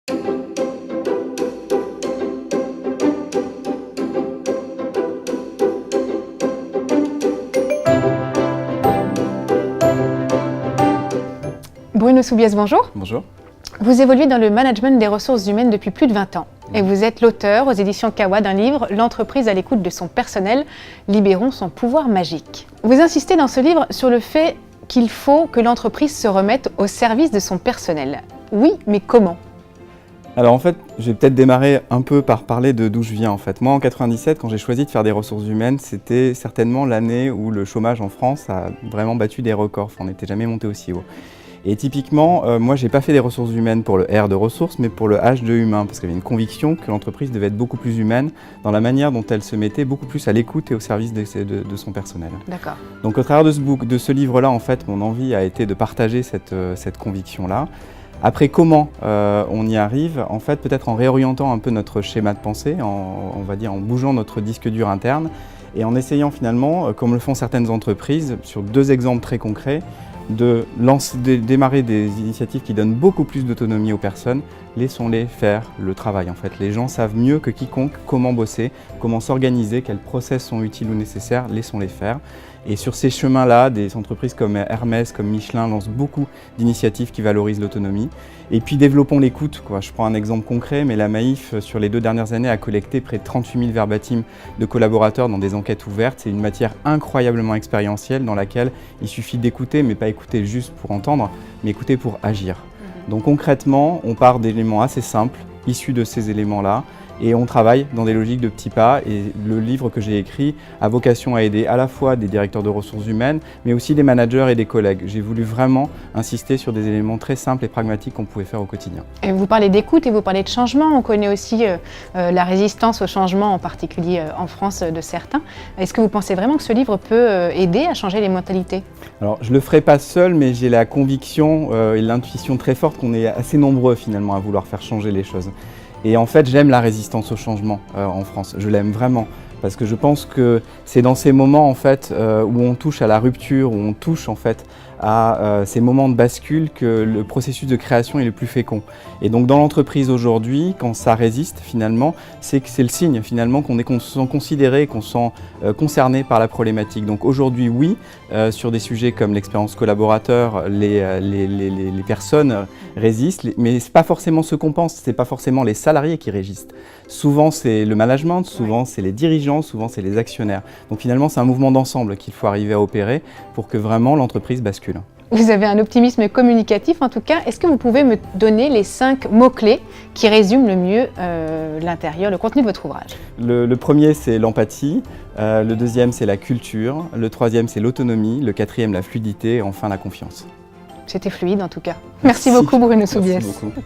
Bruno Soubiès, bonjour. Bonjour. Vous évoluez dans le management des ressources humaines depuis plus de 20 ans et vous êtes l'auteur aux éditions Kawa d'un livre « L'entreprise à l'écoute de son personnel, libérons son pouvoir magique ». Vous insistez dans ce livre sur le fait qu'il faut que l'entreprise se remette au service de son personnel. Oui, mais comment ? Alors en fait, je vais peut-être démarrer un peu par parler de d'où je viens en fait. Moi en 97, quand j'ai choisi de faire des ressources humaines, c'était certainement l'année où le chômage en France a vraiment battu des records. Enfin, on n'était jamais monté aussi haut. Et typiquement, moi j'ai pas fait des ressources humaines pour le R de ressources, mais pour le H de humain, parce qu'il y avait une conviction que l'entreprise devait être beaucoup plus humaine dans la manière dont elle se mettait beaucoup plus à l'écoute et au service de son personnel. D'accord. Donc au travers de ce livre-là, en fait, mon envie a été de partager cette conviction-là. Après, comment on y arrive? En fait, peut-être en réorientant un peu notre schéma de pensée, on va dire en bougeant notre disque dur interne et en essayant finalement, comme le font certaines entreprises, sur deux exemples très concrets, de démarrer des initiatives qui donnent beaucoup plus d'autonomie aux personnes. Laissons-les faire le travail en fait. Les gens savent mieux que quiconque comment bosser, comment s'organiser, quels process sont utiles ou nécessaires, laissons-les faire. Et sur ces chemins-là, des entreprises comme Hermès, comme Michelin lancent beaucoup d'initiatives qui valorisent l'autonomie. Et puis développons l'écoute. Je prends un exemple concret, mais la Maïf, sur les 2 dernières années, a collecté près de 38 000 verbatims de collaborateurs dans des enquêtes ouvertes. C'est une matière incroyablement expérientielle dans laquelle il suffit d'écouter, mais pas écouter juste pour entendre, mais écouter pour agir. Donc concrètement, on part d'éléments assez simples, issus de ces éléments-là, et on travaille dans des logiques de petits pas. Et le livre que j'ai écrit a vocation à aider à la fois des directeurs de ressources humaines, mais aussi des managers et des collègues. J'ai voulu vraiment insister sur des éléments très simples et pragmatiques qu'on pouvait faire au quotidien. Et vous parlez d'écoute et vous parlez de changement. On connaît aussi la résistance au changement, en particulier en France, de certains. Est-ce que vous pensez vraiment que ce livre peut aider à changer les mentalités ? Alors, je ne le ferai pas seul, mais j'ai la conviction et l'intuition très forte qu'on est assez nombreux finalement à vouloir faire changer les choses. Et en fait, j'aime la résistance au changement en France, je l'aime vraiment, parce que je pense que c'est dans ces moments en fait, où on touche à la rupture, où on touche en fait à ces moments de bascule que le processus de création est le plus fécond. Et donc dans l'entreprise aujourd'hui, quand ça résiste finalement, c'est que c'est le signe finalement qu'on se sent considéré, qu'on se sent concerné par la problématique. Donc aujourd'hui oui, sur des sujets comme l'expérience collaborateur, les personnes résistent, mais c'est pas forcément ce qu'on pense, c'est pas forcément les salariés qui résistent. Souvent c'est le management, souvent c'est les dirigeants, souvent c'est les actionnaires. Donc finalement c'est un mouvement d'ensemble qu'il faut arriver à opérer pour que vraiment l'entreprise bascule. Vous avez un optimisme communicatif en tout cas. Est-ce que vous pouvez me donner les 5 mots-clés qui résument le mieux l'intérieur, le contenu de votre ouvrage? Le premier, c'est l'empathie. Le deuxième, c'est la culture. Le troisième, c'est l'autonomie. Le quatrième, la fluidité. Et enfin, la confiance. C'était fluide en tout cas. Merci beaucoup Bruno Soubiès. Merci beaucoup.